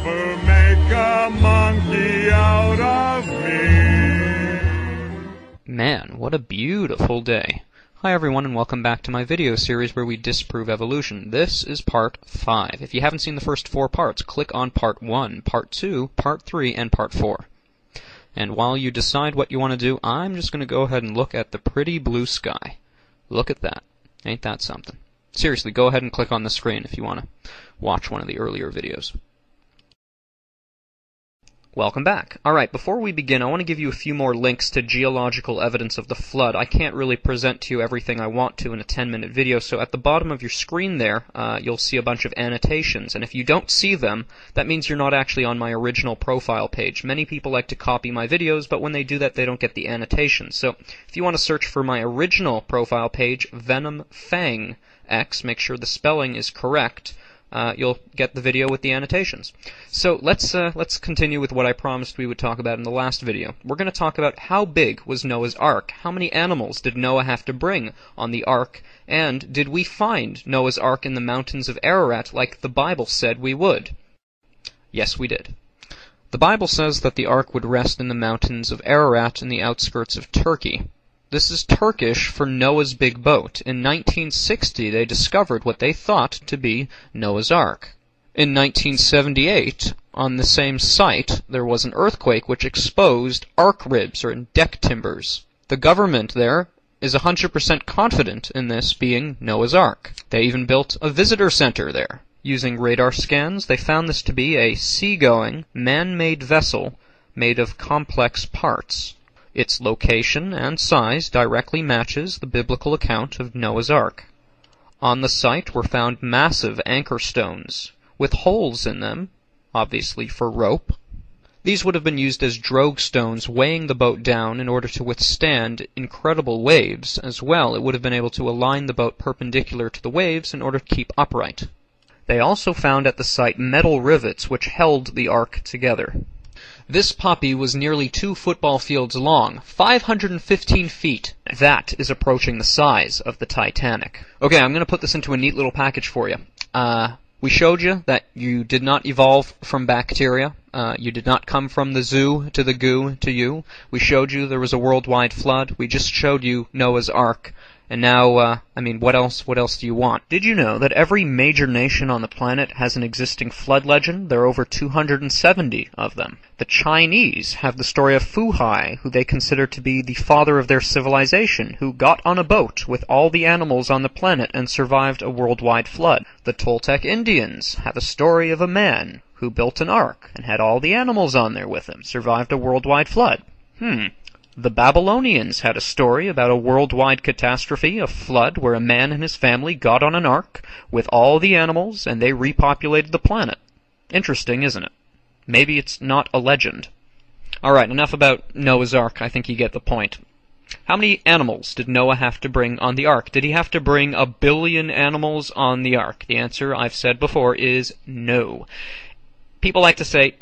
never make a monkey out of me. Man, what a beautiful day. Hi everyone and welcome back to my video series where we disprove evolution. This is part 5. If you haven't seen the first 4 parts, click on part 1, part 2, part 3, and part 4. And while you decide what you want to do, I'm just going to go ahead and look at the pretty blue sky. Look at that. Ain't that something? Seriously, go ahead and click on the screen if you want to watch one of the earlier videos. Welcome back. Alright, before we begin, I want to give you a few more links to geological evidence of the flood. I can't really present to you everything I want to in a 10-minute video, so at the bottom of your screen there, you'll see a bunch of annotations, and if you don't see them, that means you're not actually on my original profile page. Many people like to copy my videos, but when they do that, they don't get the annotations. So, if you want to search for my original profile page, VenomFangX, make sure the spelling is correct, you'll get the video with the annotations. So let's continue with what I promised we would talk about in the last video. We're going to talk about how big was Noah's Ark, how many animals did Noah have to bring on the Ark, and did we find Noah's Ark in the mountains of Ararat like the Bible said we would? Yes, we did. The Bible says that the Ark would rest in the mountains of Ararat in the outskirts of Turkey. This is Turkish for Noah's Big Boat. In 1960, they discovered what they thought to be Noah's Ark. In 1978, on the same site, there was an earthquake which exposed ark ribs, or deck timbers. The government there is 100% confident in this being Noah's Ark. They even built a visitor center there. Using radar scans, they found this to be a seagoing, man-made vessel made of complex parts. Its location and size directly matches the biblical account of Noah's Ark. On the site were found massive anchor stones, with holes in them, obviously for rope. These would have been used as drogue stones weighing the boat down in order to withstand incredible waves. As well, it would have been able to align the boat perpendicular to the waves in order to keep upright. They also found at the site metal rivets which held the ark together. This puppy was nearly 2 football fields long, 515 feet. That is approaching the size of the Titanic. Okay, I'm going to put this into a neat little package for you. We showed you that you did not evolve from bacteria. You did not come from the zoo to the goo to you. We showed you there was a worldwide flood. We just showed you Noah's Ark. And now, what else do you want? Did you know that every major nation on the planet has an existing flood legend? There are over 270 of them. The Chinese have the story of Fu Hai, who they consider to be the father of their civilization, who got on a boat with all the animals on the planet and survived a worldwide flood. The Toltec Indians have a story of a man who built an ark and had all the animals on there with him, survived a worldwide flood. The Babylonians had a story about a worldwide catastrophe, a flood, where a man and his family got on an ark with all the animals and they repopulated the planet. Interesting, isn't it? Maybe it's not a legend. Alright, enough about Noah's Ark. I think you get the point. How many animals did Noah have to bring on the ark? Did he have to bring 1 billion animals on the ark? The answer, I've said before, is no. People like to say,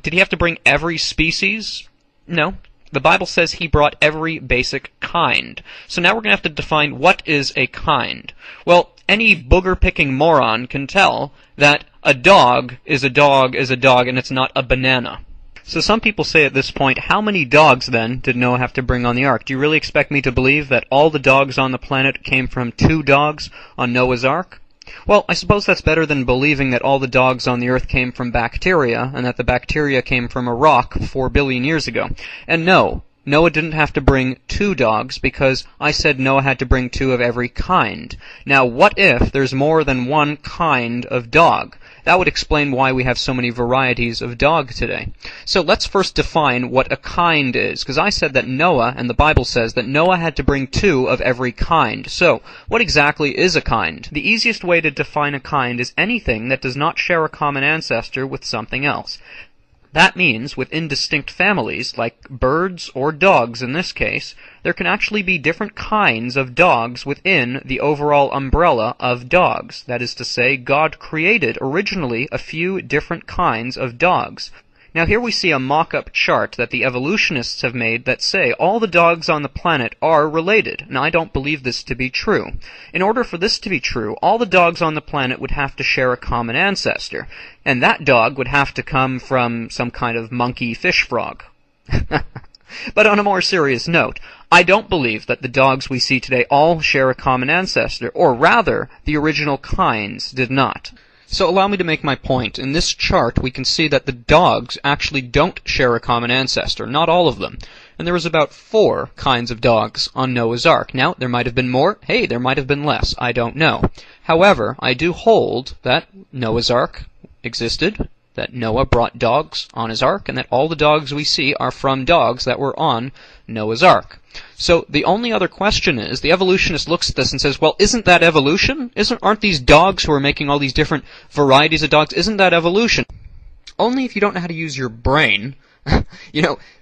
did he have to bring every species? No. The Bible says he brought every basic kind. So now we're going to have to define what is a kind. Well, any booger-picking moron can tell that a dog is a dog is a dog and it's not a banana. So some people say at this point, how many dogs then did Noah have to bring on the ark? Do you really expect me to believe that all the dogs on the planet came from 2 dogs on Noah's Ark? Well, I suppose that's better than believing that all the dogs on the earth came from bacteria, and that the bacteria came from a rock 4 billion years ago. And no, Noah didn't have to bring 2 dogs, because I said Noah had to bring 2 of every kind. Now, what if there's more than 1 kind of dog? That would explain why we have so many varieties of dog today. So let's first define what a kind is, because I said that Noah, and the Bible says that Noah had to bring 2 of every kind. So, what exactly is a kind? The easiest way to define a kind is anything that does not share a common ancestor with something else. That means, within distinct families, like birds or dogs in this case, there can actually be different kinds of dogs within the overall umbrella of dogs. That is to say, God created originally a few different kinds of dogs. Now here we see a mock-up chart that the evolutionists have made that say all the dogs on the planet are related. Now I don't believe this to be true. In order for this to be true, all the dogs on the planet would have to share a common ancestor, and that dog would have to come from some kind of monkey fish frog. But on a more serious note, I don't believe that the dogs we see today all share a common ancestor, or rather, the original kinds did not. So allow me to make my point. In this chart, we can see that the dogs actually don't share a common ancestor, not all of them. And there was about 4 kinds of dogs on Noah's Ark. Now, there might have been more. Hey, there might have been less. I don't know. However, I do hold that Noah's Ark existed, that Noah brought dogs on his ark, and that all the dogs we see are from dogs that were on Noah's Ark. So the only other question is, the evolutionist looks at this and says, well, isn't that evolution? Aren't these dogs who are making all these different varieties of dogs, isn't that evolution? Only if you don't know how to use your brain.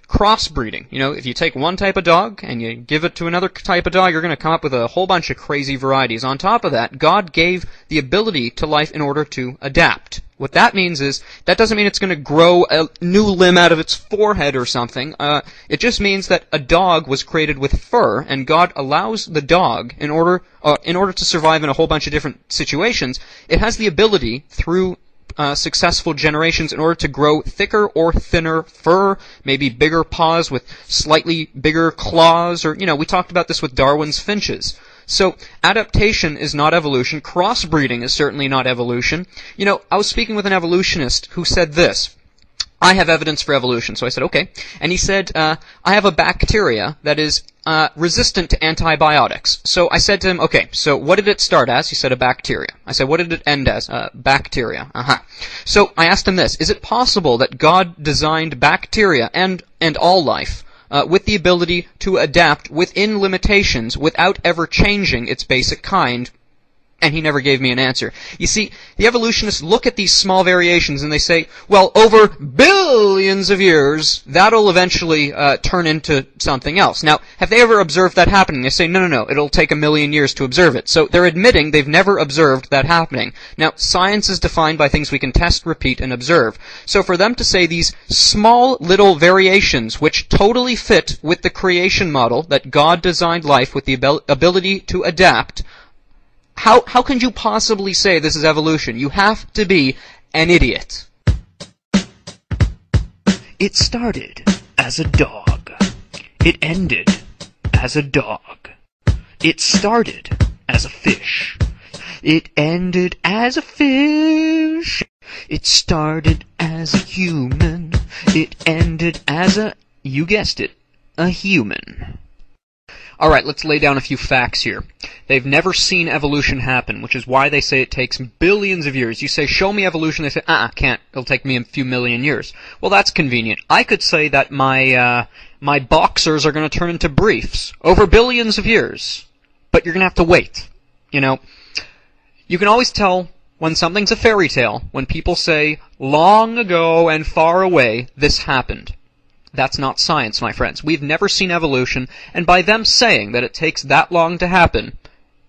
Crossbreeding. If you take one type of dog and you give it to another type of dog, you're going to come up with a whole bunch of crazy varieties. On top of that, God gave the ability to life in order to adapt. What that means is, that doesn't mean it's going to grow a new limb out of its forehead or something. It just means that a dog was created with fur, and God allows the dog, in order to survive in a whole bunch of different situations, it has the ability, through successful generations, in order to grow thicker or thinner fur, maybe bigger paws with slightly bigger claws, or, we talked about this with Darwin's finches. So, adaptation is not evolution. Crossbreeding is certainly not evolution. I was speaking with an evolutionist who said this: I have evidence for evolution. So I said, okay. And he said, I have a bacteria that is resistant to antibiotics. So I said to him, okay, so what did it start as? He said, a bacteria. I said, what did it end as? Bacteria. So I asked him this: is it possible that God designed bacteria and all life with the ability to adapt within limitations without ever changing its basic kind? And he never gave me an answer. You see, the evolutionists look at these small variations and they say, well, over billions of years, that'll eventually turn into something else. Now, have they ever observed that happening? They say, no, it'll take 1,000,000 years to observe it. So they're admitting they've never observed that happening. Now, science is defined by things we can test, repeat, and observe. So for them to say these small little variations, which totally fit with the creation model that God designed life with the ability to adapt, how can you possibly say this is evolution? You have to be an idiot. It started as a dog. It ended as a dog. It started as a fish. It ended as a fish. It started as a human. It ended as you guessed it, a human. Alright, let's lay down a few facts here. They've never seen evolution happen, which is why they say it takes billions of years. You say, show me evolution, they say, can't. It'll take me a few million years. Well, that's convenient. I could say that my boxers are going to turn into briefs over billions of years. But you're going to have to wait. You can always tell when something's a fairy tale when people say, long ago and far away, this happened. That's not science, my friends. We've never seen evolution, and by them saying that it takes that long to happen,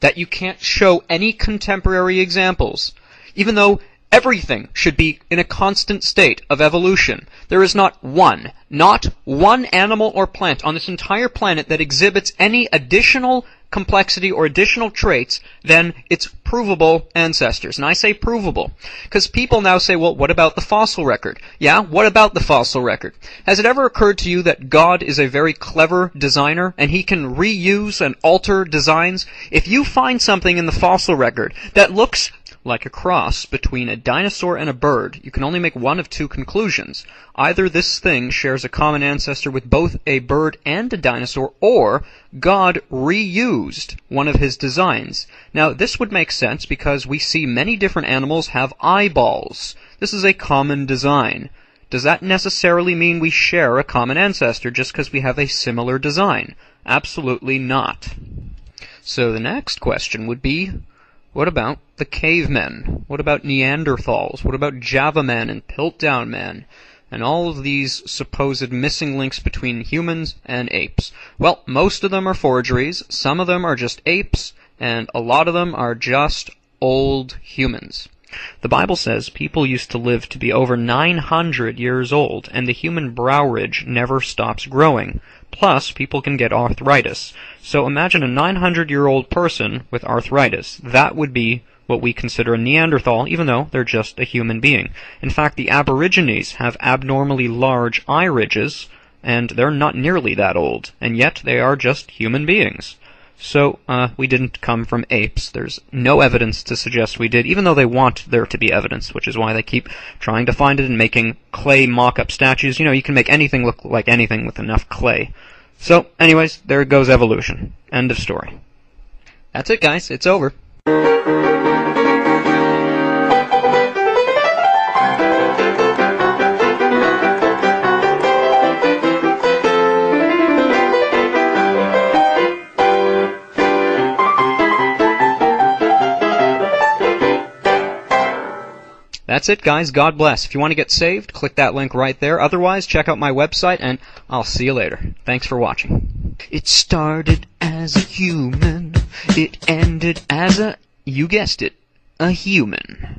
that you can't show any contemporary examples, even though everything should be in a constant state of evolution. There is not one animal or plant on this entire planet that exhibits any additional complexity or additional traits than its provable ancestors. And I say provable because people now say, well, what about the fossil record? Yeah, what about the fossil record? Has it ever occurred to you that God is a very clever designer and he can reuse and alter designs? If you find something in the fossil record that looks like a cross between a dinosaur and a bird, you can only make one of two conclusions. Either this thing shares a common ancestor with both a bird and a dinosaur, or God reused one of his designs. Now, this would make sense because we see many different animals have eyeballs. This is a common design. Does that necessarily mean we share a common ancestor just because we have a similar design? Absolutely not. So the next question would be, what about the cavemen? What about Neanderthals? What about Java men and Piltdown men? And all of these supposed missing links between humans and apes. Well, most of them are forgeries, some of them are just apes, and a lot of them are just old humans. The Bible says people used to live to be over 900 years old, and the human brow ridge never stops growing. Plus, people can get arthritis. So imagine a 900-year-old person with arthritis. That would be what we consider a Neanderthal, even though they're just a human being. In fact, the Aborigines have abnormally large eye ridges, and they're not nearly that old, and yet they are just human beings. So, we didn't come from apes. There's no evidence to suggest we did, even though they want there to be evidence, which is why they keep trying to find it and making clay mock-up statues. You know, you can make anything look like anything with enough clay. So, anyways, there goes evolution. End of story. That's it, guys. It's over. That's it, guys. God bless. If you want to get saved, click that link right there. Otherwise, check out my website, and I'll see you later. Thanks for watching. It started as a human. It ended as a, you guessed it, a human.